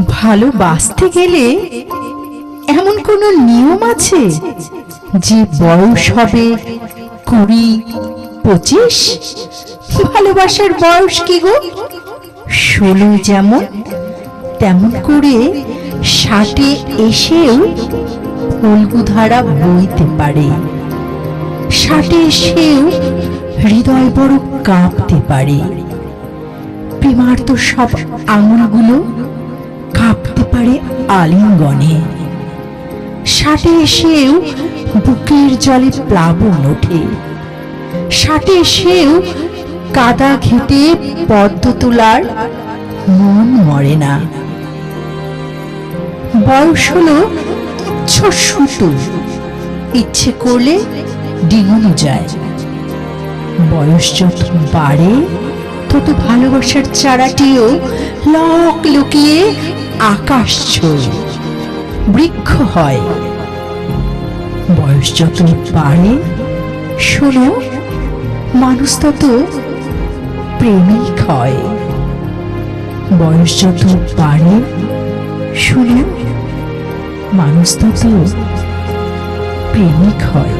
ভালোবাসতে গেলে এমন কোনো নিয়ম আছে যে বয়স হবে 20-25? ভালোবাসার বয়স কি গো? 16 যেমন তেমন করে 60 এসেও ফল্গুধারা বইতে পারে। 60 এসেও হৃদয় বড় কাঁপতে পারে। প্রেমার তো সব আঙুলগুলো কাঁপতে পারে আলিঙ্গনে। 60 এসেও বুকের জলে প্লাবন ওঠে। 60 এসেও কাদা ঘেটে পদ্ম তোলার মন মরে না। বয়স হলো তুচ্ছ সুতো, ইচ্ছে করলে ডিঙানো যায়। বয়স যত বাড়ে তত ভালোবাসার চারাটিও লক লুকিয়ে আকাশ ছোঁয়, বৃক্ষ হয়। বয়স যত বাড়ে শোনো, মানুষ তত প্রেমিক হয়। বয়স যত বাড়ে শোনো, মানুষ তত প্রেমিক হয়।